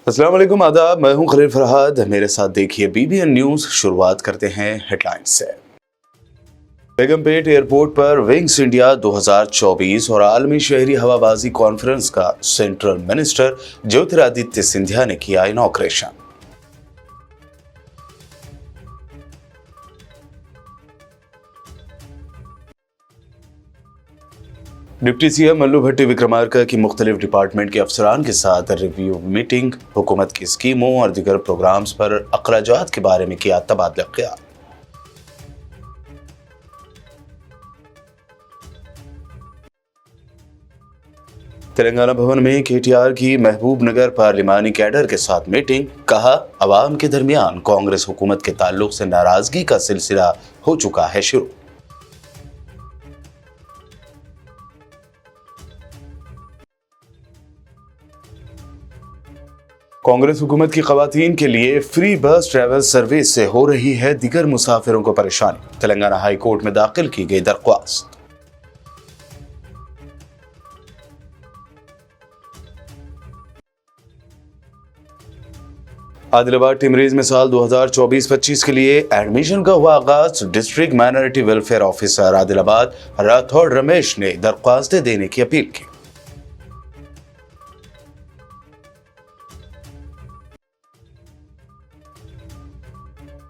अस्सलाम वालेकुम, आदाब। मैं हूं खलील फरहाद। मेरे साथ देखिए BBN न्यूज़। शुरुआत करते हैं हेडलाइंस से। बेगमपेट एयरपोर्ट पर विंग्स इंडिया 2024 और आलमी शहरी हवाबाजी कॉन्फ्रेंस का सेंट्रल मिनिस्टर ज्योतिरादित्य सिंधिया ने किया इनॉग्रेशन। डिप्टी सीएम मल्लू भट्टी विक्रमार्का की मुख्तलिफ डिपार्टमेंट के अफसरान के साथ रिव्यू मीटिंग। हुकूमत की स्कीमों और दीगर प्रोग्राम्स पर अखराजात के बारे में किया तबादला ख्याल। तेलंगाना भवन में KTR की महबूब नगर पार्लिमानी कैडर के साथ मीटिंग। कहा, अवाम के दरमियान कांग्रेस हुकूमत के ताल्लुक से नाराजगी का सिलसिला हो चुका है शुरू। कांग्रेस हुकूमत की खवातीन के लिए फ्री बस ट्रैवल सर्विस से हो रही है दीगर मुसाफिरों को परेशानी। तेलंगाना हाई कोर्ट में दाखिल की गई दरख्वास्त। आदिलाबाद टिमरीज में साल 2024-25 के लिए एडमिशन का हुआ आगाज। District minority welfare officer Adilabad Rathore Ramesh ने दरख्वास्तें देने की अपील की।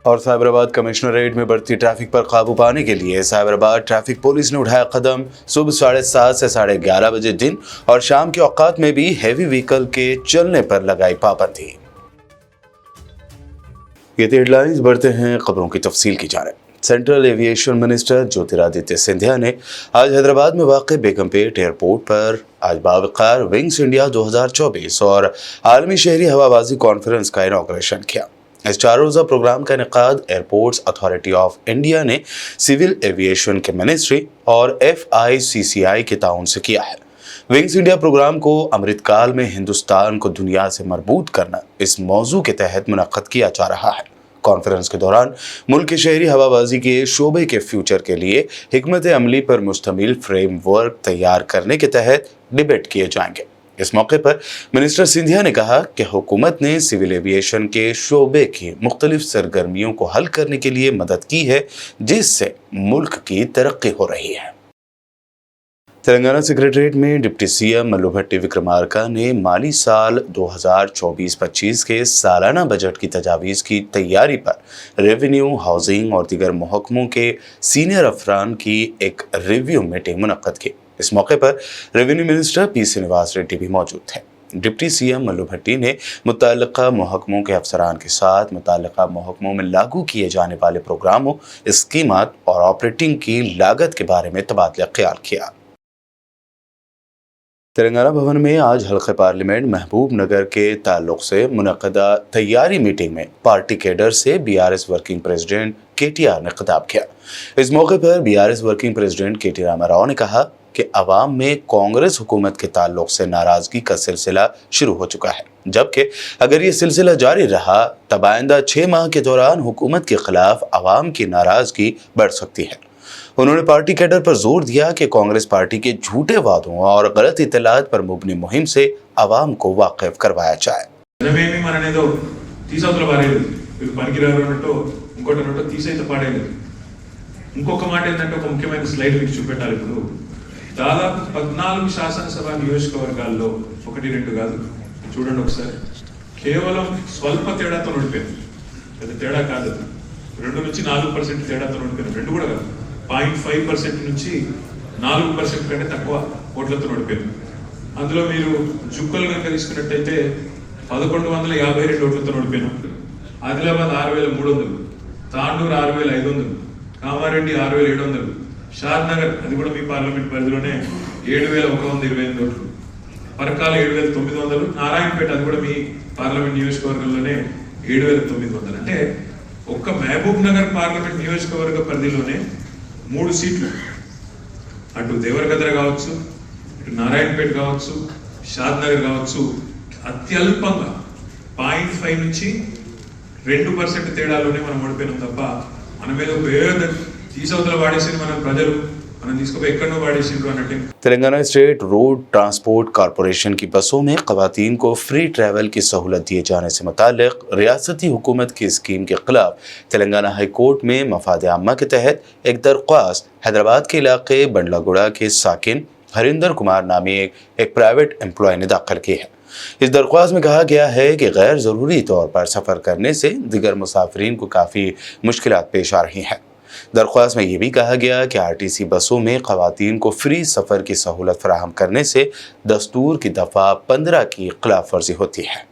और साइबराबाद कमिश्नरेट में बढ़ती ट्रैफिक पर काबू पाने के लिए साइबराबाद ट्रैफिक पुलिस ने उठाया कदम। सुबह 7:30 से 11:30 बजे दिन और शाम के औकात में भी हैवी व्हीकल के चलने पर लगाई पाबंदी। ये थी हेडलाइंस। बढ़ते हैं खबरों की तफसील की जानिब। Central aviation minister Jyotiraditya Scindia ने आज हैदराबाद में वाक़े बेगमपेट एयरपोर्ट पर आज बावकार विंग्स इंडिया 2024 और आलमी शहरी हवाबाजी कॉन्फ्रेंस का इनॉग्रेशन किया। इस 4 रोज़ा प्रोग्राम का इनेकाद एयरपोर्ट्स अथॉरिटी ऑफ इंडिया ने सिविल एविएशन के मिनिस्ट्री और FICCI के ताउन से किया है। विंग्स इंडिया प्रोग्राम को अमृतकाल में हिंदुस्तान को दुनिया से मरबूत करना इस मौजू के तहत मुनक्कद किया जा रहा है। कॉन्फ्रेंस के दौरान मुल्क के शहरी हवाबाजी के शोबे के फ्यूचर के लिए हिकमत अमली पर मुश्तमिल फ्रेमवर्क तैयार करने के तहत डिबेट किए जाएंगे। इस मौके पर मिनिस्टर सिंधिया ने कहा कि हुकूमत ने सिविल एविएशन के शोबे की मुख्तलिफ सरगर्मियों को हल करने के लिए मदद की है, जिससे मुल्क की तरक्की हो रही है। तेलंगाना सेक्रेटरीट में डिप्टी सीएम मल्लू भट्टी विक्रमार्का ने माली साल 2024-25 के सालाना बजट की तजावीज़ की तैयारी पर रेवेन्यू, हाउसिंग और दीगर महकमों के सीनियर अफरान की एक रिव्यू मीटिंग मुनक्कद की। इस मौके पर revenue minister P Srinivas Reddy भी मौजूद थे। डिप्टी सीएम मल्लू भट्टी ने मुतल्लिका महकमों के अफसरान के साथ मुतल्लिका महकमों में लागू किए जाने वाले प्रोग्रामों, स्कीमात और ऑपरेटिंग की लागत के बारे में तबादला ख्याल किया। तेलंगाना भवन में आज हल्के पार्लियामेंट महबूब नगर के ताल्लुक से मुनक्कदा तैयारी मीटिंग में पार्टी कैडर से BRS वर्किंग प्रेसिडेंट KTR ने खिताब किया। इस मौके पर BRS working president KT Ramarao ने कहा कि अवाम में कांग्रेस हुकूमत के ताल्लुक से नाराजगी का सिलसिला शुरू हो चुका है, जबकि अगर ये सिलसिला जारी रहा तब आइंदा 6 माह के दौरान हुकूमत के खिलाफ अवाम की नाराजगी बढ़ सकती है। उन्होंने पार्टी कैडर पर जोर दिया कि कांग्रेस पार्टी के झूठे वादों और गलत इत्तलात पर मुबनी मुहिम से अवाम को वाकिफ करवाया जाए। దాదాపు 14 శాసనసభ నియోజకవర్గాల్లో 1-2 కాదు, చూడండి ఒకసారి, కేవలం స్వల్ప తేడాతో ఓడిపోయారు. పెద్ద తేడా కాదు, 2 నుంచి 4% తేడాతో ఓడిపోయారు. 2 కూడా కాదు, 0.5% నుంచి 4% కంటే తక్కువ ఓట్లతో ఓడిపోయారు. అందులో మీరు జుక్కలు కనుక తీసుకున్నట్టయితే 1152 ఓట్లతో ఓడిపోయారు. ఆదిలాబాద్ 6300, తాండూరు 6500, కామారెడ్డి 6700, షాద్ నగర్ అది కూడా మీ పార్లమెంట్ పరిధిలోనే 7128 ఓట్లు, పరకాల 7900, నారాయణపేట అది కూడా మీ పార్లమెంట్ నియోజకవర్గంలోనే 7900. అంటే ఒక్క మహబూబ్ నగర్ పార్లమెంట్ నియోజకవర్గ పరిధిలోనే 3 సీట్లు, అటు దేవరగద్ర కావచ్చు, ఇటు నారాయణపేట కావచ్చు, షాద్ నగర్ కావచ్చు, అత్యల్పంగా 0.5 నుంచి 2% తేడాలోనే మనం ఓడిపోయినాం తప్ప మన మీద పేద తీసవతల వాడేసి మన ప్రజలు మనం తీసుకుపోయి ఎక్కడో వాడేసిండ్రు అన్నట్టు. Telangana state road transport corporation की बसों में खवातीन को फ्री ट्रैवल की सहूलत दिए जाने से मुताल्लिक रियासती हुकूमत की स्कीम के खिलाफ तेलंगाना हाई कोर्ट में मफाद आम्मा के तहत एक दरख्वास्त हैदराबाद के इलाके बंडलागुड़ा के साकिन हरिंदर कुमार नामी एक प्राइवेट एम्प्लॉय ने दाखिल की है। इस दरख्वास्त में कहा गया है कि गैर ज़रूरी तौर पर सफ़र करने से दिगर मुसाफिरीन को काफ़ी मुश्किलात पेश आ रही हैं। दरख्वास्त में ये भी कहा गया कि आरटीसी बसों में खवातीन को फ्री सफ़र की सहूलत फराहम करने से दस्तूर की दफ़ा 15 की खिलाफ वर्जी होती है।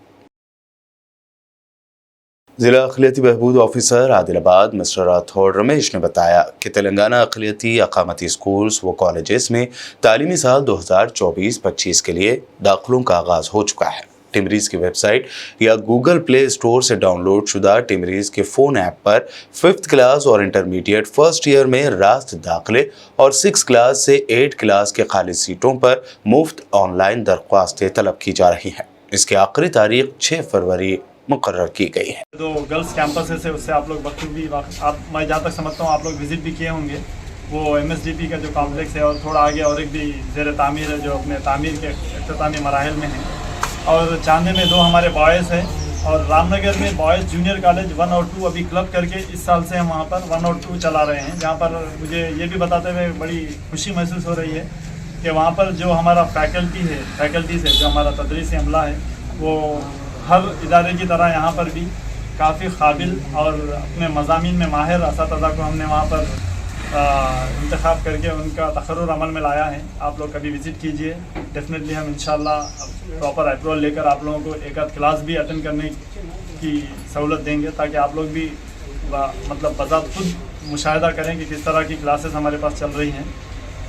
ज़िला अक़लियती बहबूद ऑफिसर आदिलाबाद मिस्टर राठौड़ रमेश ने बताया कि तेलंगाना अक़लियती अक़ामती स्कूल्स व कॉलेजेस में तालीमी साल 2024-25 के लिए दाखिलों का आगाज़ हो चुका है। टिमरीज़ की वेबसाइट या गूगल प्ले स्टोर से डाउनलोड शुदा टिमरीज़ के फ़ोन ऐप पर 5th क्लास और इंटरमीडिएट फर्स्ट ईयर में रास्त दाखिले और 6 क्लास से 8 क्लास के खाली सीटों पर मुफ्त ऑनलाइन दरख्वास्तें तलब की जा रही हैं। इसकी आखिरी तारीख 6 फरवरी मुकर्रर की गई है। जो गर्ल्स कैंपस है उससे आप लोग बखूबी मैं जहाँ तक समझता हूँ आप लोग विजिट भी किए होंगे। वो MSDP का जो कॉम्प्लेक्स है और थोड़ा आगे और एक भी ज़ेर तामीर है जो अपने तामीर के इख्तितामी मराहिल में है। और चांदे में 2 हमारे बॉयज़ हैं और रामनगर में बॉयज़ जूनियर कॉलेज 1 और 2 अभी क्लब करके इस साल से हम वहाँ पर 1 और 2 चला रहे हैं। जहाँ पर मुझे ये भी बताते हुए बड़ी खुशी महसूस हो रही है कि वहाँ पर जो हमारा फैकल्टीज़ है जो हमारा तदरीसी अमला है वो हर इदारे की तरह यहाँ पर भी काफ़ी काबिल और अपने मज़ामीन में माहिर असातिज़ा को हमने वहाँ पर इंतखाब करके उनका तकर्रुर अमल में लाया है। आप लोग कभी विज़िट कीजिए। डेफिनेटली हम इंशाल्लाह प्रॉपर अप्रूवल लेकर आप लोगों को एक आध क्लास भी अटेंड करने की सहूलत देंगे ताकि आप लोग भी मतलब बज़ात खुद मुशाहिदा करें कि किस तरह की क्लासेस हमारे पास चल रही हैं।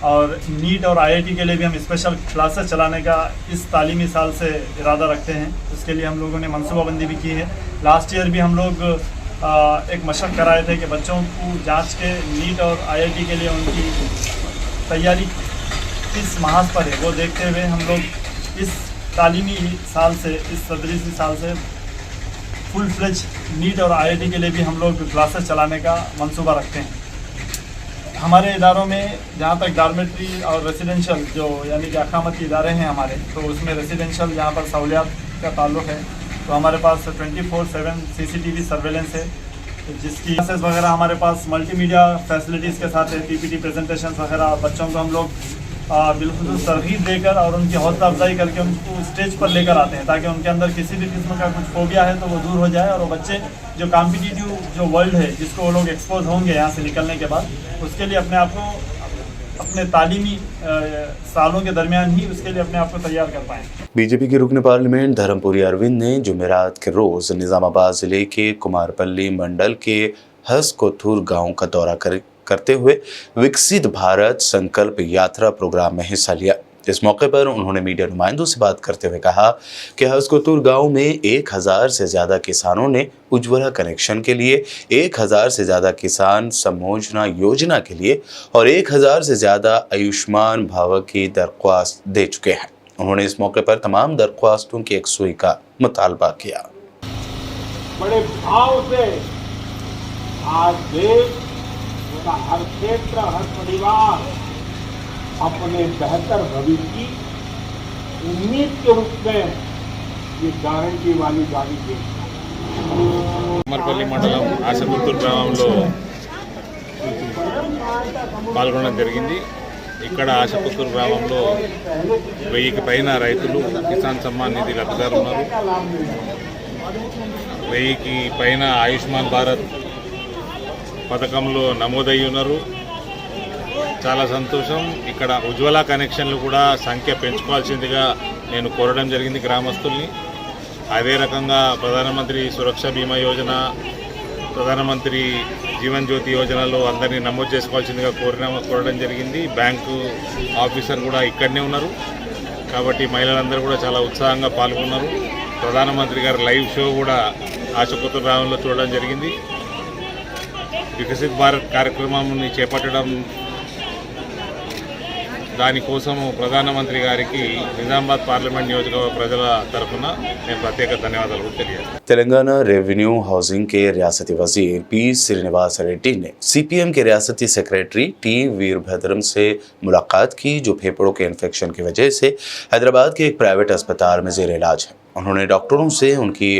और नीट और IIT के लिए भी हम स्पेशल क्लासेस चलाने का इस तालीमी साल से इरादा रखते हैं। उसके लिए हम लोगों ने मनसूबाबंदी भी की है। लास्ट ईयर भी हम लोग एक मशक़ कराए थे कि बच्चों को जांच के नीट और IIT के लिए उनकी तैयारी किस महाज पर है वो देखते हुए हम लोग इस तालीमी साल से इस तदरीसी साल से फुल फ्लेज नीट और IIT के लिए भी हम लोग क्लासेस चलाने का मंसूबा रखते हैं। हमारे इदारों में जहाँ तक डॉर्मेट्री और रेसिडेंशियल जो यानी कि अक़ामती इदारे हैं हमारे, तो उसमें रेसिडेंशियल जहाँ पर सहूलियात का ताल्लुक़ है तो हमारे पास 24/7 CCTV सर्वेलेंस है जिसकी क्लासेस वगैरह हमारे पास मल्टीमीडिया फैसिलिटीज़ के साथ है। PPT प्रेजेंटेशन वगैरह बच्चों को हम लोग बिलखुसूस तरगीब देकर और उनकी हौसला अफजाई करके उनको स्टेज पर लेकर आते हैं ताकि उनके अंदर किसी भी किस्म का कुछ फोबिया है तो वो दूर हो जाए और वो बच्चे जो कॉम्पिटिटिव जो वर्ल्ड है जिसको वो लोग एक्सपोज होंगे यहाँ से निकलने के बाद उसके लिए अपने आप को अपने तालीमी सालों के दरमियान ही उसके लिए अपने आप को तैयार कर पाएँ। बीजेपी के रुकन पार्लियामेंट धर्मपुरी अरविंद ने जुमेरात के रोज़ निज़ामाबाद ज़िले के कुमारपल्ली मंडल के हसकोथुर गांव का दौरा करते हुए विकसित भारत संकल्प यात्रा प्रोग्राम में हिस्सा लिया। इस मौके पर उन्होंने मीडिया नुमाइंदों से बात करते हुए कहा कि हसकोथुर गांव में 1000 से ज़्यादा किसानों ने उज्ज्वला कनेक्शन के लिए, 1000 से ज़्यादा किसान सम्मोचना योजना के लिए और 1000 से ज़्यादा आयुष्मान भारत की दरख्वास्त दे चुके हैं। उन्होंने इस मौके पर तमाम दरख्वास्तों की यकसुई का मुतालबा किया। बड़े भाव से आज देश का हर क्षेत्र, हर परिवार अपने बेहतर भविष्य की उम्मीद के रूप में ये गारंटी वाली गाड़ी देखता है। కుమార్పల్లి మండలం ఆశపుత్తూరు గ్రామంలో పాల్గొనడం జరిగింది। ఇక్కడ ఆశపుత్తూరు గ్రామంలో 1000కి పైన రైతులు కిసాన్ సమ్మాన్ నిధి లబ్ధిదారులు ఉన్నారు। 1000కి పైన ఆయుష్మాన్ భారత్ పథకంలో నమోదయ్యి ఉన్నారు। చాలా సంతోషం। ఇక్కడ ఉజ్వల కనెక్షన్లు కూడా సంఖ్య పెంచుకోవాల్సిందిగా నేను కోరడం జరిగింది గ్రామస్తుల్ని। అదే రకంగా ప్రధానమంత్రి సురక్ష బీమా యోజన, ప్రధానమంత్రి జీవన్ జ్యోతి యోజనలో అందరినీ నమోదు చేసుకోవాల్సిందిగా కోరడం జరిగింది। బ్యాంకు ఆఫీసర్ కూడా ఇక్కడనే ఉన్నారు కాబట్టి మహిళలందరూ కూడా చాలా ఉత్సాహంగా పాల్గొన్నారు। ప్రధానమంత్రి గారి లైవ్ షో కూడా ఆశపుత్తూరు గ్రామంలో చూడడం జరిగింది। వికసిత్ భారత్ కార్యక్రమాన్ని చేపట్టడం దానికోసము ప్రధానమంత్రి గారికి నిజామాబాద్ పార్లమెంట్ నియోజకవర్గ ప్రజల తరఫున నేను ప్రత్యేక ధన్యవాదాలు తెలియజేస్తాను. तेलंगाना रेवेन्यू हाउसिंग के रियासती वजीर पी श्रीनिवास रेड्डी ने सीपीएम के रियासती सेक्रेटरी टी वीरभद्रम से मुलाकात की, जो फेफड़ों के इन्फेक्शन की वजह से हैदराबाद के एक प्राइवेट अस्पताल में जेर इलाज है। उन्होंने डॉक्टरों से उनकी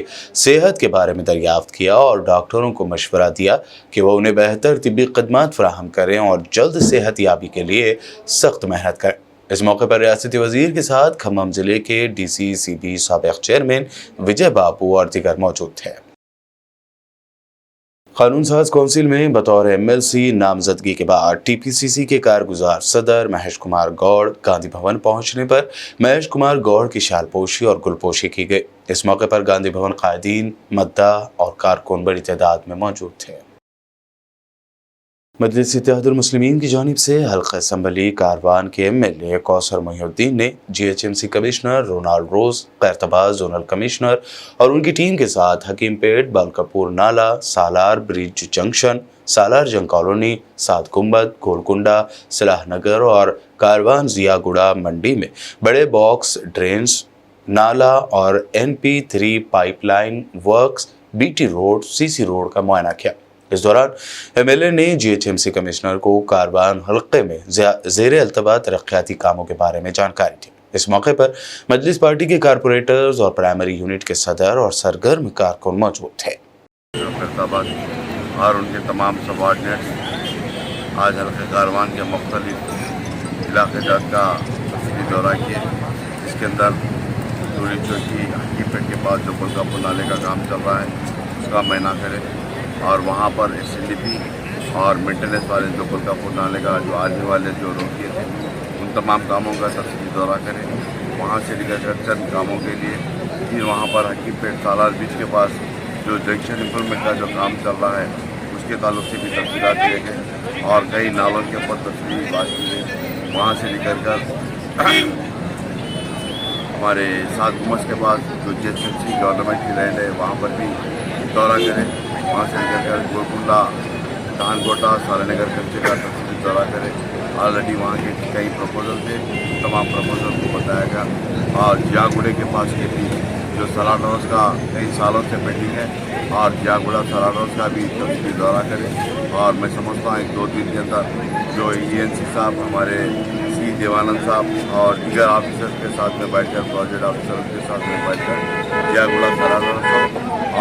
सेहत के बारे में दरियाफ्त किया और डॉक्टरों को मशवरा दिया कि वह उन्हें बेहतर तिब्बी खदमात फराहम करें और जल्द सेहत याबी के लिए सख्त मेहनत करें। इस मौके पर रियासती वजीर के साथ खम्मम जिले के DCCB साबिक चेयरमैन विजय बाबू और दीगर मौजूद थे। कानून साज कौंसिल में बतौर MLC नामजदगी के बाद TPCC के कारगुजार सदर महेश कुमार गौड़ गांधी भवन पहुंचने पर महेश कुमार गौड़ की शालपोशी और गुलपोशी की गई। इस मौके पर गांधी भवन कायदीन, मद्दा और कारकुन बड़ी तादाद में मौजूद थे। मजलिस इत्तेहादुल मुस्लिमीन की जानिब से हल्का असम्बली कारवान के MLA कौसर मोहिउद्दीन ने GHMC कमिश्नर रोनाल्ड रोज, खैरताबाद जोनल कमिश्नर और उनकी टीम के साथ हकीमपेट, बलकपुर नाला, सालार ब्रिज जंक्शन, सालार जंग कॉलोनी, सात गुंबद, गोलकुंडा, सलाह नगर और कारवान जियागुड़ा मंडी में बड़े बॉक्स, ड्रेन्स, नाला और NP3 pipeline works, BT road, CC road का मुआयना किया। इस दौरान MLA ने GHMC कमिश्नर को कारवान हल्के में ज़ेर अल्तवा तरक्याती कामों के बारे में जानकारी दी। इस मौके पर मजलिस पार्टी के कारपोरेटर्स और प्राइमरी यूनिट के सदर और सरगर्म कारकुन मौजूद थे। और उनके तमाम सबॉर्डिनेट्स आज हल्के कारवान के मुख्तलिफ इलाके जात का तफसीली दौरा किए, जिसके अंदर दूरी चौकी हकीमपेट के पास जो बलकापुर नाले का काम चल रहा है उसका मुआयना करें और वहाँ पर SNDP और मेंटेनेंस वाले जो बलकापुर नाले का जो आने वाले जो रोकिए थे उन तमाम कामों का तफसीली दौरा करें। वहाँ से लेकर चंद कामों के लिए फिर वहाँ पर हकीमपेट सालार बीच के पास जो जंक्शन इम्प्रूवमेंट का जो काम चल रहा है उसके ताल्लुक से भी तफसीलात दिए गए और कई नालों के ऊपर तफसीली बात की गई। वहाँ से लेकर कर हमारे सात गुमस के पास जो GHMC गवर्नमेंट की लैंड है वहाँ पर भी दौरा करें। वहाँ से लेकर कर गोलकुंडा, धानकोटा, सारानगर कच्चे का तफसीली दौरा करें। ऑलरेडी वहाँ के कई प्रपोजल थे, तमाम प्रपोजल को बताया गया और जियागुड़े के पास के भी जो सलार रोज का कई सालों से पेंडिंग है और जियागुड़ा सलार रोज का भी तफसीली दौरा करें। और मैं समझता हूँ 1-2 दिन के अंदर जो ENC साहब, हमारे C देवानंद साहब और दीगर ऑफिसर्स के साथ में बैठकर, प्रोजेक्ट ऑफिसर्स के साथ में बैठकर जियागुड़ा सलार रोज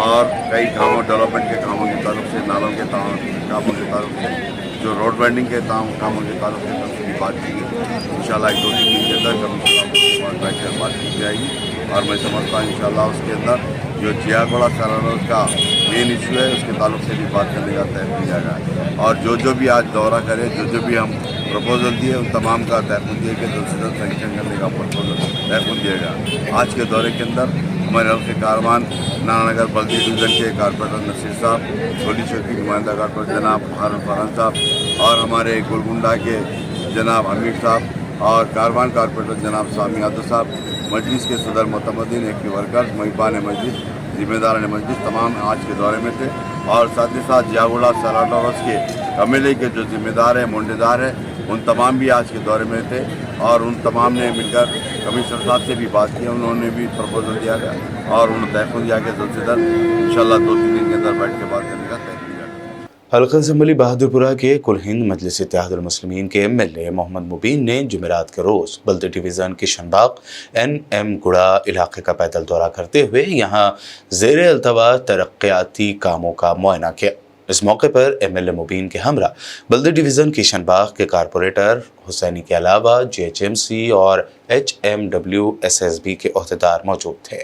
और कई कामों, डेवलपमेंट के कामों के ताल्लुक से, नालों के कामों के ताल्लुक से, जो रोड बैंडिंग के कामों के ताल्लुक से तफसीली बात की गई। इंशाल्लाह 1-2 दिन के अंदर बैठकर बात की जाएगी और मैं समझता हूँ इंशाल्लाह उसके अंदर जो जियागुड़ा सलार रोज का मेन इशू है उसके ताल्लुक से भी बात करने का तय किया गया और जो भी आज दौरा करे, जो भी हम प्रपोजल दिए उन तमाम का तहफ़्फ़ुज़ दिए कि जल्द से जल्द सैंक्शन करने का प्रपोजल तहफ़्फ़ुज़ दिया गया। आज के दौरे के अंदर हमारे हल्के कारवान नानानगर बल्दी डिवीज़न के कारपोरेटर नसीर साहब, गोली चौकी नुमाइंदा कारपोरेटर जनाब हारून फरहान साहब और हमारे गोलकुंडा के जनाब हमीद साहब और कारवान कारपोरेटर जनाब सामी यादव साहब, मजलिस के सदर मोतमदीन, एक्टिव वर्कर्स, महिबान मजलिस, जिम्मेदारान मजलिस तमाम आज के दौरे में थे और साथ ही साथ जियागुड़ा सलार रोज के MLA के जो जिम्मेदार है, मुंडेदार है, उन तमाम भी आज के दौरे में थे और उन तमाम ने मिलकर कमिश्नर साहब से भी बात की। उन्होंने भी प्रपोजल दिया गया और उन्होंने तहफ़्फ़ुज़ दिया कि जल्द से जल्द इंशाल्लाह 2-3 दिन के अंदर बैठ के बात करने का तय किया गया। हल्का असम्बली बहादुरपुरा के कुल हिंद मजलिस इत्तेहादुल मुस्लिमीन के MLA मोहम्मद मुबीन ने जुमेरात के रोज़ बल्दी डिवीज़न किशनबाग NM गुड़ा इलाके का पैदल दौरा करते हुए यहाँ ज़ेर अल्तवा तरक्याती कामों का मुआयना किया। इस मौके पर MLA मुबीन के हमरा बल्दी डिवीज़न किशनबाग के कारपोरेटर हुसैनी के अलावा GHMC और HMWSSB के ओहदेदार मौजूद थे।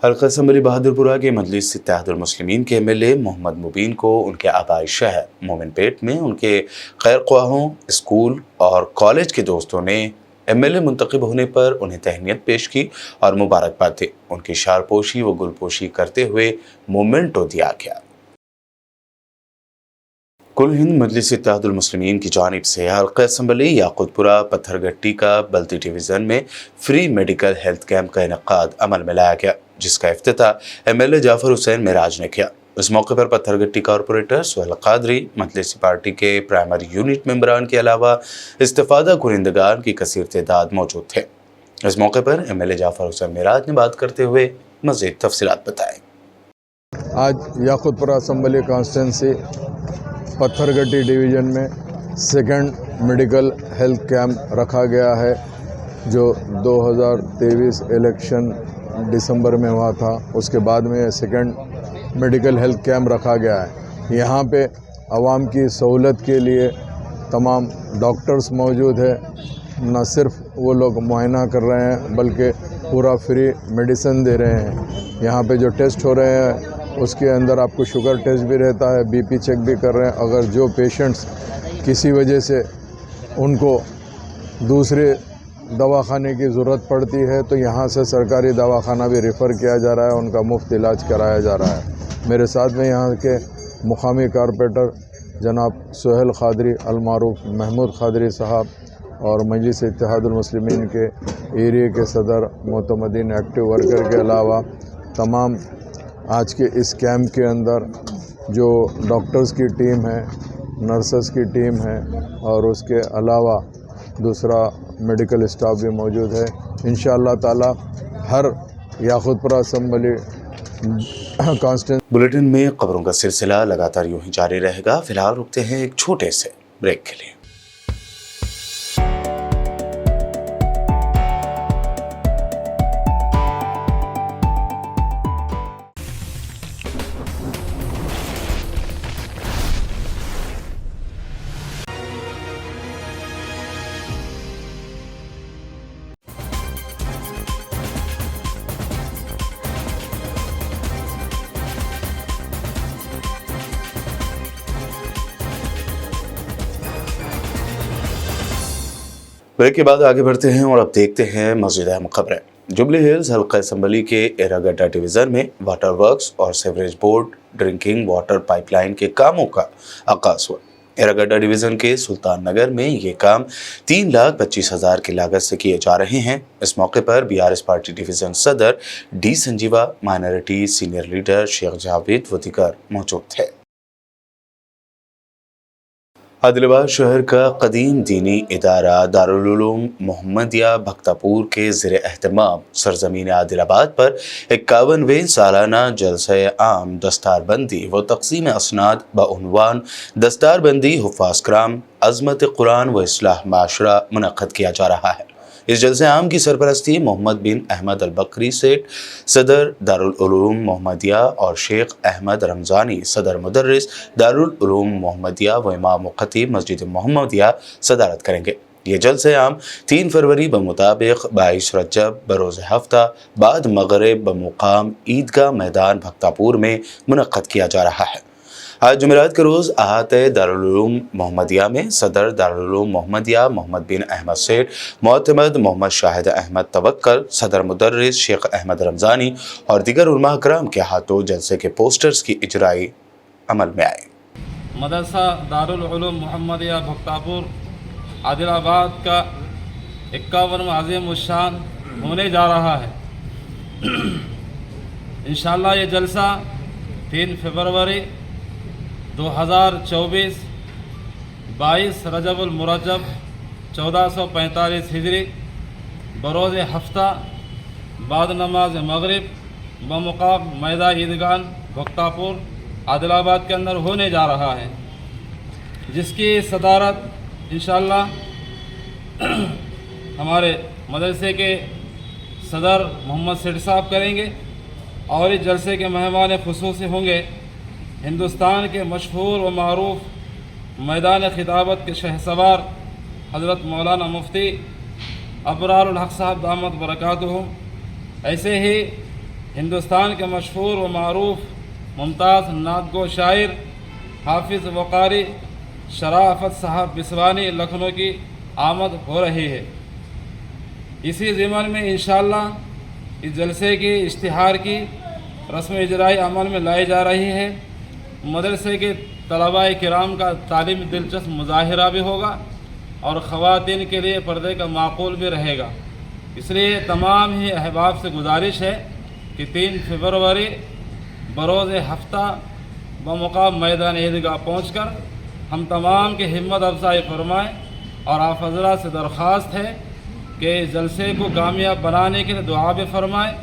हल्का असम्बली बहादुरपुरा के मजलिस इत्तेहादुल मुस्लिमीन के MLA मोहम्मद मुबीन को उनके आबाई शहर मोमिनपेट में उनके खैर ख्वाहों, स्कूल और कॉलेज के दोस्तों ने MLA मुंतखब होने पर उन्हें तहनीत पेश की और मुबारकबाद दी। उनकी शालपोशी व गुलपोशी करते हुए मोमेंटो दिया गया। कुल हिंद मजलिस इत्तेहादुल मुस्लिमीन की जानिब से हल्का असम्बली याकुतपुरा पत्थरगट्टी का बल्दी डिवीज़न में फ्री मेडिकल हेल्थ कैंप का इनेकाद अमल में लाया गया, जिसका इफ्तिताह MLA जाफर हुसैन मेराज ने किया। इस मौके पर पत्थरगट्टी कॉरपोरेटर सुहेल कादरी, मजलिसी पार्टी के प्राइमरी यूनिट मेंबरान के अलावा इस्तिफादा कुरिंदगान की कसीर तादाद मौजूद थे। इस मौके पर एमएलए जाफर हुसैन मेराज ने बात करते हुए मज़ीद तफसीलात बताई। आज Yakutpura assembly constituency Pathergatti division में सेकंड मेडिकल हेल्थ कैंप रखा गया है, जो 2023 इलेक्शन दिसंबर में हुआ था। उसके बाद में सेकंड मेडिकल हेल्थ कैंप रखा गया है। यहाँ पे आवाम की सहूलत के लिए तमाम डॉक्टर्स मौजूद है। न सिर्फ वो लोग मुआयना कर रहे हैं बल्कि पूरा फ्री मेडिसिन दे रहे हैं। यहाँ पे जो टेस्ट हो रहे हैं उसके अंदर आपको शुगर टेस्ट भी रहता है, बीपी चेक भी कर रहे हैं। अगर जो पेशेंट्स किसी वजह से उनको दूसरे दवाखाने की ज़रूरत पड़ती है तो यहाँ से सरकारी दवाखाना भी रेफ़र किया जा रहा है, उनका मुफ्त इलाज कराया जा रहा है। मेरे साथ में यहाँ के मुकामी कारपोरेटर जनाब सुहेल कादरी, अलमारूफ महमूद कादरी साहब और मजलिस इत्तेहादुल मुस्लिमीन के एरिया के सदर मोतमदीन एक्टिव वर्कर के अलावा तमाम आज के इस कैंप के अंदर जो डॉक्टर्स की टीम है, नर्सेस की टीम है और उसके अलावा दूसरा मेडिकल स्टाफ भी मौजूद है। इंशाअल्लाह ताला हर याकूतपुरा असम्बली कॉन्स्टिट्यूंसी बुलेटिन में खबरों का सिलसिला लगातार यूं ही जारी रहेगा। फिलहाल रुकते हैं एक छोटे से ब्रेक के लिए। ब्रेक के बाद आगे बढ़ते हैं और अब देखते हैं मज़ीद अहम खबरें। जुबली हिल्स हल्का असम्बली के एरागड्डा डिवीज़न में वाटर वर्क्स और sewerage board drinking water pipeline के कामों का आगाज़ हुआ। एरागड्डा डिवीज़न के सुल्तान नगर में ये काम 3,25,000 की लागत से किए जा रहे हैं। इस मौके पर बीआरएस पार्टी डिवीज़न सदर D Sanjeeva, minority senior leader Sheikh Javed Watikar मौजूद थे। आदिलाबाद शहर का कदीम दीनी इदारा दारुल उलूम मोहम्मदिया भक्तापुर के ज़ेर एहतमाम सरज़मीन आदिलाबाद पर 51वें सालाना जलसे आम दस्तारबंदी व तक़सीम असनाद बउनवान दस्तारबंदी हुफ़ाज़ कराम अज़मत कुरान व इस्लाह माशरा मुनक़्क़द किया जा रहा है। इस जलसे आम की सरपरस्ती मोहम्मद बिन अहमद अल बकरी सेठ सदर दारुल उलूम मोहम्मदिया और शेख अहमद रमज़ानी सदर मुदर्रिस दारुल उलूम मोहम्मदिया व इमाम ख़तीब मस्जिद मोहम्मदिया सदारत करेंगे। ये जलसे आम 3 फरवरी बमुताबिक 22 रजब बरोज़ हफ्ता बाद मगरिब बमुकाम ईदगाह मैदान भक्तापुर में मुनक़्क़द किया जा रहा है। आज जुमेरात के रोज़ अहाते दारुल उलूम मोहम्मदिया में सदर दारुल उलूम मोहम्मदिया मोहम्मद बिन अहमद सेठ, मोअतमद मोहम्मद शाहिद अहमद तवक्कल, सदर मुदर्रिस शेख अहमद रमज़ानी और दीगर उलमा कराम के हाथों जलसे के पोस्टर्स की इजराई अमल में आए। मदरसा दारुल उलूम मोहम्मदिया भक्तापुर आदिलाबाद का 51वां अज़ीम उश्शान होने जा रहा है। इंशाअल्लाह ये जलसा 3 फरवरी 2024 22 रजबुल मुरज्जब 1445 हिजरी बरोज़ हफ्ता बाद नमाज मगरिब बमुकाम मैदान ईदगाह भक्तापुर आदिलाबाद के अंदर होने जा रहा है, जिसकी सदारत इंशाअल्लाह हमारे मदरसे के सदर मोहम्मद सेठ साहब करेंगे। और इस जलसे के मेहमान खुसूसी होंगे हिंदुस्तान के मशहूर व मारूफ मैदान खिताबत के शहसवार हज़रत मौलाना मुफ्ती अबरारुल हक साहब दामत बरकातुहुम। ऐसे ही हिंदुस्तान के मशहूर व मारूफ मुमताज़ नातगो शायर हाफिज़ वक़ारी शराफत साहब बिस्वानी लखनऊ की आमद हो रही है। इसी ज़िम्मन में इंशाअल्लाह इस जलसे की इश्तिहार की रस्म इजराई अमल में लाई जा रही है। मदरसे के तलबाए किराम का तालीमी दिलचस्प मुजाहिरा भी होगा और ख़वातीन के लिए पर्दे का माकूल भी रहेगा। इसलिए तमाम ही अहबाब से गुजारिश है कि 3 फरवरी बरोज़ हफ्ता बमुकाम मैदान ईदगाह पहुँचकर हम तमाम की हिम्मत अफजाई फरमाएँ और आप हज़रात से दरख्वास्त है कि जलसे को कामयाब बनाने के लिए दुआ भी फरमाएँ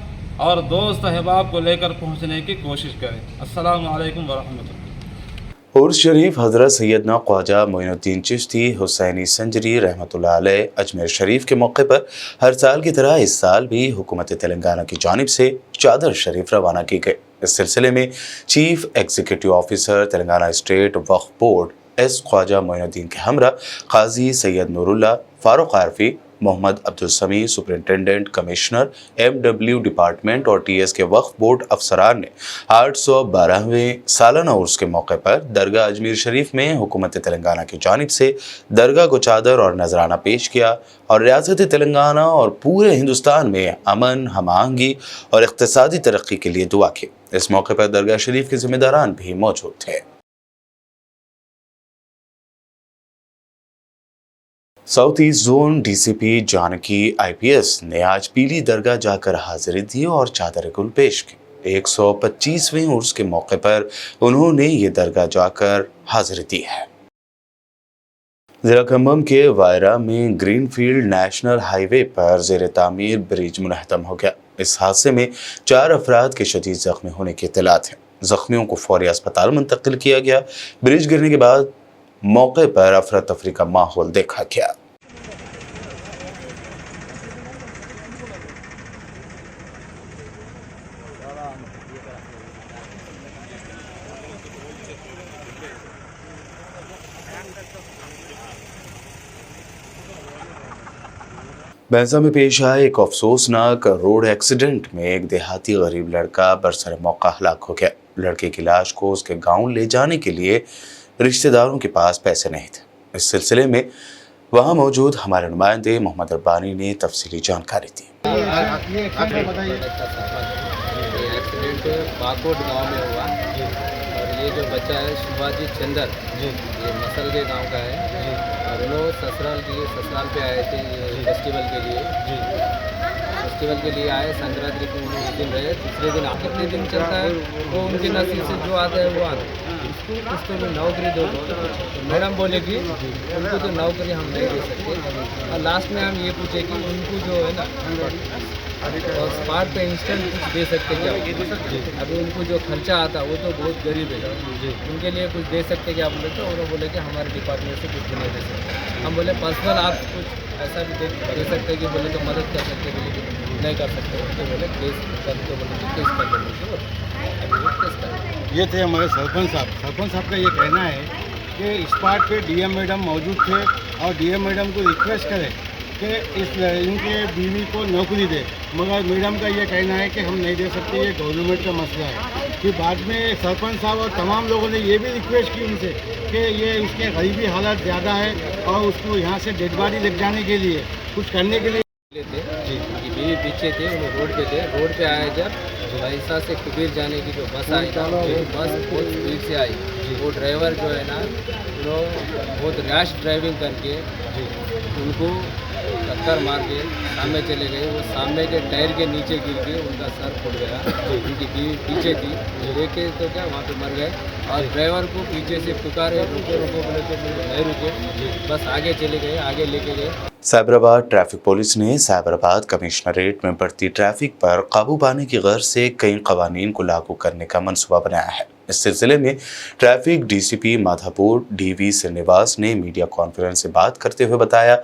और दोस्त अहबाब को लेकर पहुँचने की कोशिश करें। अस्सलामु अलैकुम वरहमतुल्लाह। उर्स शरीफ हज़रत सैयदना ख्वाजा मोइनुद्दीन चिश्ती हुसैनी संजरी रहमतुल्लाह अलैह अजमेर शरीफ के मौके पर हर साल की तरह इस साल भी हुकूमत तेलंगाना की जानिब से चादर शरीफ रवाना की गई। इस सिलसिले में chief executive officer Telangana state Waqf board S Khwaja Moinuddin के हमरा काजी सैयद नूरुल्लाह फारूक आरफी मोहम्मद अब्दुल समी सुपरिंटेंडेंट कमिश्नर एमडब्ल्यू डिपार्टमेंट और टीएस के वक्फ बोर्ड अफसरान ने 812वें सालाना उर्स के मौके पर दरगाह अजमेर शरीफ में हुकूमत तेलंगाना की जानिब से दरगाह को चादर और नजराना पेश किया और रियासत तेलंगाना और पूरे हिंदुस्तान में अमन, हम-आहंगी और इक़्तिसादी तरक्की के लिए दुआ की। इस मौके पर दरगाह शरीफ के जिम्मेदारान भी मौजूद थे। South east zone DCP Janaki IPS ने आज पीली दरगाह जाकर हाजिरी दी और चादर गुल पेश की। 125वें उर्स के मौके पर उन्होंने ये दरगाह जाकर हाजिरी दी है। ज़िला खम्भम के वायरा में ग्रीनफील्ड नेशनल हाईवे पर ज़ेर तामीर ब्रिज मुनहदम हो गया। इस हादसे में 4 अफराद के शदीद जख्मी होने की इत्तलात है। जख्मियों को फौरी अस्पताल मुंतकिल किया गया। ब्रिज गिरने के बाद मौके पर अफरा तफरी का माहौल देखा गया। भैंसा में पेश आए एक अफसोसनाक रोड एक्सीडेंट में एक देहाती गरीब लड़का बरसर मौका हलाक हो गया। लड़के की लाश को उसके गांव ले जाने के लिए रिश्तेदारों के पास पैसे नहीं थे। इस सिलसिले में वहां मौजूद हमारे नुमाइंदे मोहम्मद रब्बानी ने तफसीली जानकारी दी। एक्सीडेंट बाकोट गांव में हुआ और ये जो बच्चा है सुभाजीत चंदर ये मसल के गांव का है और लोग ससुराल पे आए थे फेस्टिवल के लिए आए। संक्रांति को उस दिन रहे, दूसरे दिन कितने दिन चलता है वो उनके नसीब से जो आता है वो आता है। उसको भी नौकरी दो तो मैडम बोले कि उनको तो नौकरी हम नहीं दे सकते और लास्ट में हम ये पूछे कि उनको जो है ना और स्पॉट पे इंस्टेंट कुछ दे सकते क्या? अभी उनको जो खर्चा आता वो तो बहुत गरीब है, उनके लिए कुछ दे सकते क्या आप लोग? तो उन्होंने बोले कि हमारे डिपार्टमेंट से कुछ नहीं दे सकते। हम बोले पर्सनल आप कुछ ऐसा भी दे सकते कि बोले तो मदद कर सकते, बोले नहीं कर सकते तो बोले केस कर दो, बोले तो केस कर दो। अभी वो केस कर ये थे हमारे सरपंच साहब का ये कहना है कि स्पॉट पे डीएम मैडम मौजूद थे और डीएम मैडम को रिक्वेस्ट करें कि इनके बीवी को नौकरी दे, मगर मैडम का ये कहना है कि हम नहीं दे सकते, ये गवर्नमेंट का मसला है। फिर बाद में सरपंच साहब और तमाम लोगों ने ये भी रिक्वेस्ट की उनसे कि ये उसके गरीबी हालत ज़्यादा है और उसको यहाँ से डेड बॉडी ले जाने के लिए कुछ करने के लिए थे जी। बीवी पीछे थे, उन्हें रोड पे थे। रोड पे आए जब वैसा से कुबीर जाने की जो बस आई, बस बहुत स्पीड से आई। वो ड्राइवर जो है ना बहुत रैश ड्राइविंग करके उनको टक्कर मार के सामने चले गए। वो सामने के टायर के नीचे गिर के उनका सर फूट गया। उनकी बीवी पीछे थी, देख के तो क्या वहाँ पे मर गए। और ड्राइवर को पीछे से पुकारे रुको रुको बोले तो नहीं रुके, बस आगे चले गए, आगे लेके गए। साइबराबाद ट्रैफिक पुलिस ने साइबराबाद कमिश्नरेट में बढ़ती ट्रैफिक पर काबू पाने की गर्ज से कई कवानीन को लागू करने का मंसूबा बनाया है। इस सिलसिले में traffic DCP Madhapur DV Srinivas ने मीडिया कॉन्फ्रेंस से बात करते हुए बताया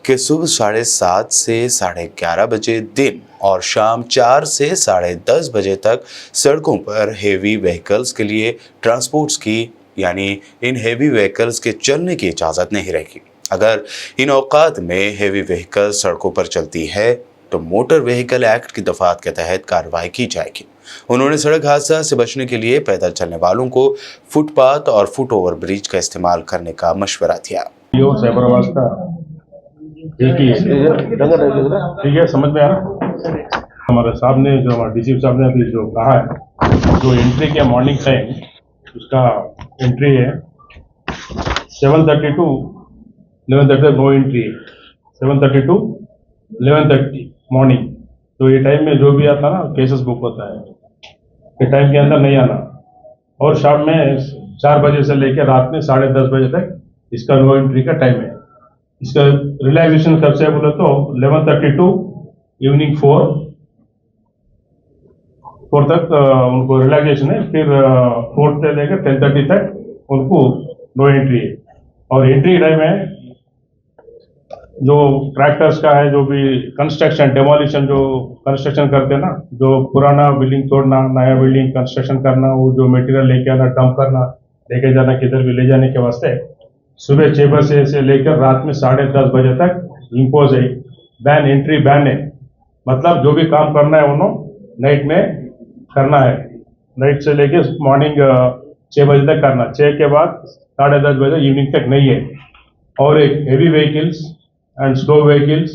कि सुबह 7:30 से 11:30 बजे दिन और शाम 4 से 10:30 बजे तक सड़कों पर हेवी व्हीकल्स के लिए ट्रांसपोर्ट्स की यानी इन हेवी व्हीकल्स के चलने की इजाज़त नहीं रहेगी। अगर इन औकात में हेवी व्हीकल सड़कों पर चलती है तो मोटर व्हीकल एक्ट की दफात के तहत कार्रवाई की जाएगी। उन्होंने सड़क हादसा से बचने के लिए पैदल चलने वालों को फुटपाथ और फुट ओवर ब्रिज का इस्तेमाल करने का मशवरा दिया। साइबराबाद का ठीक है, समझ में आया। हमारे साहब ने जो हमारे डीसी साहब ने अभी जो कहा है, जो एंट्री किया मॉर्निंग टाइम, उसका एंट्री है 7:30 to 11:30 नो एंट्री है, 7:30 to 11:30 मॉर्निंग। तो ये टाइम में जो भी आता ना केसेस बुक होता है, ये टाइम के अंदर नहीं आना। और शाम में 4 बजे से लेकर रात में 10:30 बजे तक इसका नो एंट्री का टाइम है। इसका रिलैक्सेशन कब से बोले तो 11:30 टू इवनिंग 4 तक उनको रिलैक्सेशन है। फिर 4 से लेकर 10:30 तक उनको नो एंट्री है। और एंट्री टाइम है जो ट्रैक्टर्स का है, जो भी कंस्ट्रक्शन डेमोलिशन जो कंस्ट्रक्शन करते हैं ना, जो पुराना बिल्डिंग तोड़ना नया बिल्डिंग कंस्ट्रक्शन करना, वो जो मटेरियल लेके आना डंप करना लेके जाना किधर भी ले जाने के वास्ते सुबह 6 बजे से लेकर रात में 10:30 बजे तक इम्पोज है बैन, एंट्री बैन है। मतलब जो भी काम करना है उन्होंने नाइट में करना है, नाइट से लेकर मॉर्निंग 6 बजे तक करना, 6 के बाद 10:30 बजे इवनिंग तक नहीं है। और एक heavy vehicles and slow vehicles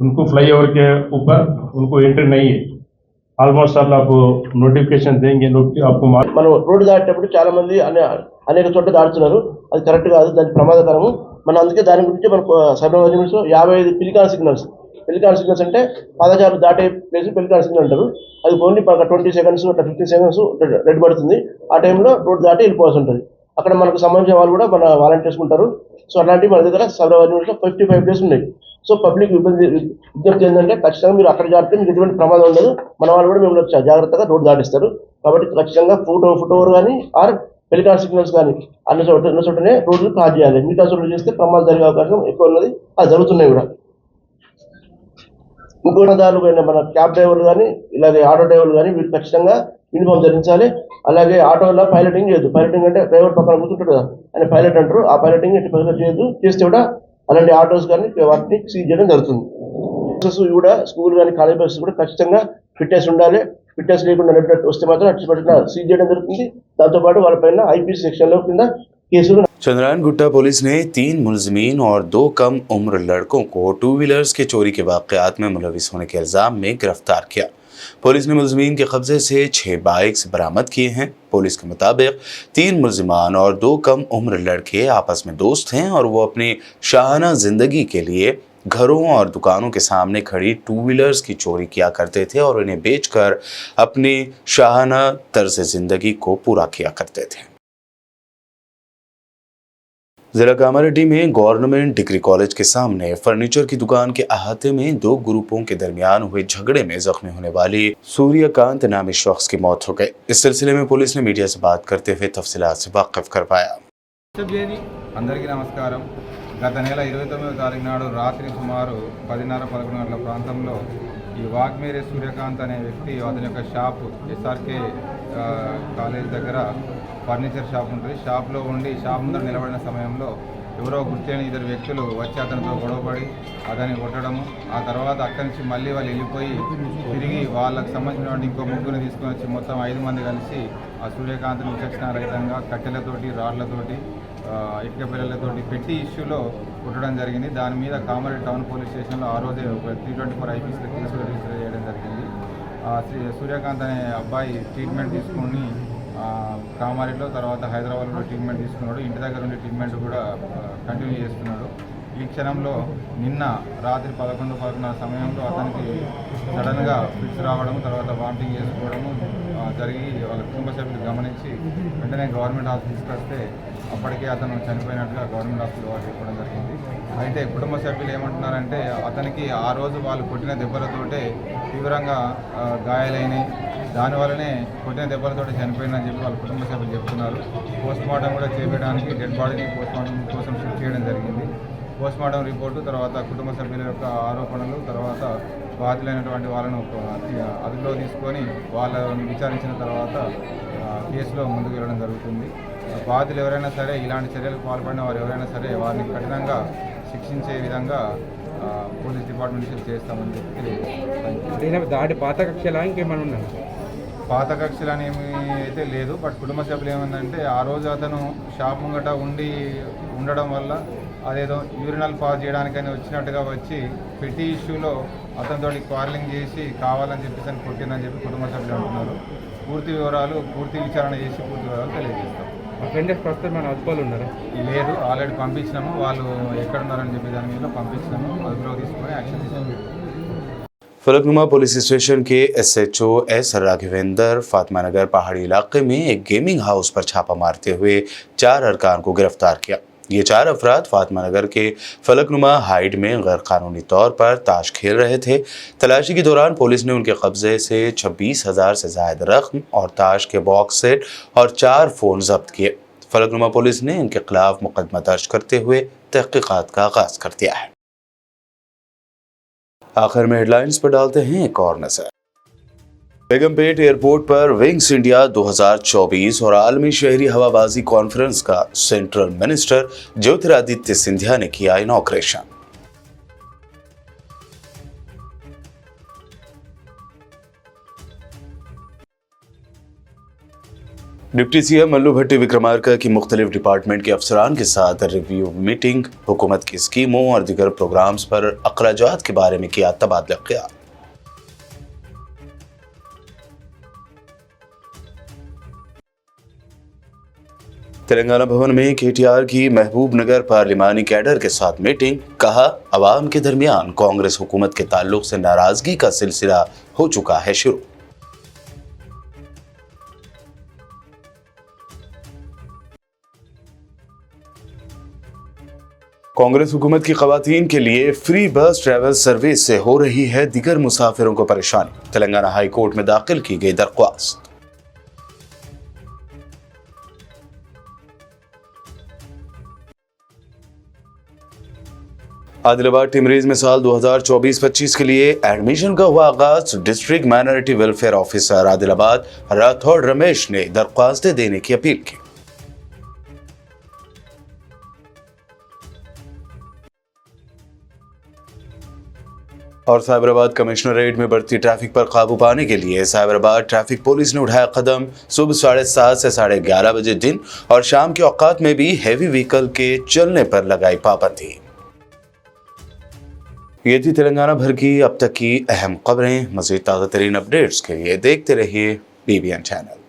उनको फ्लाईओवर के ऊपर उनको एंट्री नहीं है। ఆల్మోస్ట్ అలా నోటిఫికేషన్ దేంగే आपको మనం రోడ్డు దాటేటప్పుడు చాలా మంది అనేక చోట్ల దాటుతున్నారు, అది కరెక్ట్ కాదు, దాని ప్రమాదకరము. మనం అందుకే దాని గురించి మనకు సైబర్ 55 పెలికాన్ సిగ్నల్స్ అంటే పాదచారులు దాటే ప్లేస్ పెలికాన్ సిగ్నల్ అంటారు. అది ఓన్లీ 20 సెకండ్స్ 15 సెకండ్స్ రెడ్ పడుతుంది. ఆ టైంలో రోడ్డు దాటి వెళ్ళిపోవాల్సి ఉంటుంది. అక్కడ మనకు సంబంధించిన వాళ్ళు కూడా మన వాలంటీర్స్ ఉంటారు. సో అలాంటివి మన దగ్గర సైబర్ 55 డేస్ ఉన్నాయి. సో పబ్లిక్ విజ్ఞప్తి ఏంటంటే ఖచ్చితంగా మీరు అక్కడ దాటితే మీకు ఎటువంటి ప్రమాదం ఉండదు. మన వాళ్ళు కూడా మిమ్మల్ని జాగ్రత్తగా రోడ్డు దాటిస్తారు. కాబట్టి ఖచ్చితంగా ఫుట్ ఓవర్ కానీ ఆర్ పెలికాన్ సిగ్నల్స్ కానీ అన్న చోటనే రోడ్లు క్రాస్ చేయాలి. మిగతా చోట్ల చేస్తే ప్రమాదం జరిగే అవకాశం ఎక్కువ ఉన్నది, అది జరుగుతున్నాయి కూడా. ఇంకోదారులు మన క్యాబ్ డ్రైవర్లు కానీ ఇలాగే ఆటో డ్రైవర్లు కానీ వీళ్ళు ఖచ్చితంగా యూనిఫామ్ ధరించాలి. అలాగే ఆటోలో పైలటింగ్ చేయొద్దు. పైలటింగ్ అంటే డ్రైవర్ పక్కన కూర్చుంటాడు కదా, ఆయన పైలట్ అంటారు. ఆ పైలటింగ్ ఎట్టి పరిస్థితుల్లో చేయొద్దు. చేస్తే కూడా అలాంటి ఆటోస్ కానీ వాటిని సీజ్ చేయడం జరుగుతుంది. బస్సెస్ కూడా స్కూల్ కానీ కాలేజ్ బస్సెస్ కూడా ఖచ్చితంగా ఫిట్నెస్ ఉండాలి. ఫిట్నెస్ లేకుండా నడిపినట్టు వస్తే మాత్రం అట్టి సీజ్ చేయడం జరుగుతుంది. దాంతోపాటు వాళ్ళపైన ఐపీసీ సెక్షన్లో కింద కేసులు. चंद्रायन गुट्टा पुलिस ने 3 मुलजमीन और 2 कम उम्र लड़कों को 2 व्हीलर्स के चोरी के वाक़यात में मुलविस होने के इल्ज़ाम में गिरफ्तार किया। पुलिस ने मुलजमीन के कब्जे से 6 बाइक्स बरामद किए हैं। पुलिस के मुताबिक 3 मुलजमान और 2 कम उम्र लड़के आपस में दोस्त हैं और वो अपनी शाहाना जिंदगी के लिए घरों और दुकानों के सामने खड़ी 2 व्हीलर्स की चोरी किया करते थे और इन्हें बेचकर अपनी शाहाना तर्ज जिंदगी को पूरा किया करते थे। जिला कामारेड्डी में गवर्नमेंट डिग्री कॉलेज के सामने फर्नीचर की दुकान के अहाते में 2 ग्रुपों के दरमियान हुए झगड़े में जख्मी होने वाली सूर्यकांत नामी शख्स की मौत हो गई। इस सिलसिले में पुलिस ने मीडिया से बात करते हुए तफसीलात से वाकिफ करवाया। అందరికీ నమస్కారం. గత నెల 29వ తారీఖు నాడు రాత్రి సుమారు 10:30-11 గంటల ప్రాంతంలో ఈ వాగ్మేరే సూర్యకాంత్ అనే వ్యక్తి అతని యొక్క షాపు ఎస్ఆర్కే కాలేజ్ దగ్గర ఫర్నిచర్ షాప్ ఉంటుంది. షాప్లో ఉండి షాప్ ముందర నిలబడిన సమయంలో ఎవరో గుర్తేని 2 వ్యక్తులు వచ్చి అతనితో గొడవపడి అతన్ని కొట్టడము, ఆ తర్వాత అక్కడి నుంచి మళ్ళీ వాళ్ళు వెళ్ళిపోయి తిరిగి వాళ్ళకు సంబంధించినటువంటి ఇంకో 3 తీసుకొని వచ్చి మొత్తం 5 మంది కలిసి ఆ సూర్యకాంత్ని విచక్షణారహితంగా కట్టెలతోటి రాళ్లతోటి ఇటుక పిల్లలతోటి పెట్టి ఇష్యూలో కొట్టడం జరిగింది. దాని మీద కామారెడ్డి టౌన్ పోలీస్ స్టేషన్లో ఆ రోజే 324 ఐపీసీలో కేసులు రిజిస్టర్ చేయడం జరిగింది. సూర్యకాంత్ అనే అబ్బాయి ట్రీట్మెంట్ తీసుకుని కామారెడ్డిలో తర్వాత హైదరాబాద్లో ట్రీట్మెంట్ తీసుకున్నాడు. ఇంటి దగ్గర ఉండే ట్రీట్మెంట్ కూడా కంటిన్యూ చేస్తున్నాడు. ఈ క్షణంలో నిన్న రాత్రి 11-11 సమయంలో అతనికి సడన్గా ఫిట్స్ రావడం, తర్వాత వామిటింగ్ చేసుకోవడము జరిగి వాళ్ళ కుటుంబ సభ్యులు గమనించి వెంటనే గవర్నమెంట్ హాస్పిటల్ తీసుకొస్తే అప్పటికే అతను చనిపోయినట్టుగా గవర్నమెంట్ హాస్పిటల్ వాళ్ళు చెప్పడం జరిగింది. అయితే కుటుంబ సభ్యులు ఏమంటున్నారంటే అతనికి ఆ రోజు వాళ్ళు కొట్టిన దెబ్బలతోటే తీవ్రంగా గాయాలైనాయి, దానివల్లనే కొట్టిన దెబ్బలతోటి చనిపోయిందని చెప్పి వాళ్ళ కుటుంబ సభ్యులు చెప్తున్నారు. పోస్ట్మార్టం కూడా చేపట్టడానికి డెడ్ బాడీని పోస్ట్మార్టం కోసం షిఫ్ట్ చేయడం జరిగింది. పోస్ట్మార్టం రిపోర్టు తర్వాత కుటుంబ సభ్యుల యొక్క ఆరోపణలు తర్వాత బాధితులైనటువంటి వాళ్ళను అదుపులో తీసుకొని వాళ్ళని విచారించిన తర్వాత కేసులో ముందుకు వెళ్ళడం జరుగుతుంది. బాధితులు ఎవరైనా సరే ఇలాంటి చర్యలకు పాల్పడిన వారు ఎవరైనా సరే వారిని కఠినంగా శిక్షించే విధంగా పోలీస్ డిపార్ట్మెంట్ చేస్తామని చెప్పి దాడి పాత కక్షలా ఇంకేమైనా ఉన్నాయి? పాత కక్షలు అనేవి అయితే లేదు. బట్ కుటుంబ సభ్యులు ఏమైందంటే ఆ రోజు అతను షాప్ ముంగట ఉండడం వల్ల అదేదో యూరినల్ పాస్ చేయడానికని వచ్చినట్టుగా వచ్చి పెట్టి ఇష్యూలో అతనితో క్వారలింగ్ చేసి కావాలని చెప్పేసి అని కొట్టిందని చెప్పి కుటుంబ సభ్యులు అంటున్నారు. పూర్తి విచారణ చేసి పూర్తి వివరాలు తెలియజేస్తాం. అఫెండర్స్ ప్రస్తుతం మన అదుపులో ఉన్నారా? లేదు, ఆల్రెడీ పంపించినాము. వాళ్ళు ఎక్కడున్నారని చెప్పి దాని మీద పంపించినాము. అదుపులో తీసుకొని యాక్షన్ తీసుకుంటాం. फलकनुमा पुलिस स्टेशन के SHO एस राघवेंद्र फातिमा नगर पहाड़ी इलाके में एक गेमिंग हाउस पर छापा मारते हुए 4 अरकान को गिरफ्तार किया। ये 4 अफराद फातिमा नगर के फलकनुमा हाइट में गैरकानूनी तौर पर ताश खेल रहे थे। तलाशी के दौरान पुलिस ने उनके कब्जे से 26,000 से ज्यादा रकम और ताश के बॉक्स सेट और 4 फोन जब्त किए। फलकनुमा पुलिस ने इनके खिलाफ मुकदमा दर्ज करते हुए तहकीकात का आगाज कर दिया है। आखिर में हेडलाइंस पर डालते हैं एक और नजर। बेगमपेट एयरपोर्ट पर विंग्स इंडिया 2024 और आलमी शहरी हवाबाजी कॉन्फ्रेंस का सेंट्रल मिनिस्टर ज्योतिरादित्य सिंधिया ने किया इनॉग्रेशन। डिप्टी सीएम मल्लू भट्टी विक्रमार्का की मुख्तलिफ डिपार्टमेंट के अफसरान के साथ रिव्यू मीटिंग, हुकूमत की स्कीमों और दीगर प्रोग्राम्स पर अखराजात के बारे में किया तबादला ख्याल। तेलंगाना भवन में KTR की महबूब नगर पार्लिमानी कैडर के साथ मीटिंग, कहा अवाम के दरमियान कांग्रेस हुकूमत के ताल्लुक से नाराजगी का सिलसिला हो चुका है शुरू। कांग्रेस हुकूमत की खवातीन के लिए फ्री बस ट्रैवल सर्विस से हो रही है दीगर मुसाफिरों को परेशानी। तेलंगाना हाई कोर्ट में दाखिल की गई दरख्वास्त। आदिलाबाद टिमरीज में साल 2024-25 के लिए एडमिशन का हुआ आगाज। District minority welfare officer Adilabad Rathore Ramesh ने दरख्वास्तें देने की अपील की। और साइबराबाद कमिश्नरेट में बढ़ती ट्रैफिक पर काबू पाने के लिए साइबराबाद ट्रैफिक पुलिस ने उठाया कदम। सुबह 7:30 से 11:30 बजे दिन और शाम के औकात में भी हैवी व्हीकल के चलने पर लगाई पाबंदी। ये थी तेलंगाना भर की अब तक की अहम खबरें। मज़ीद ताज़ा तरीन अपडेट्स के लिए देखते रहिए BBN चैनल।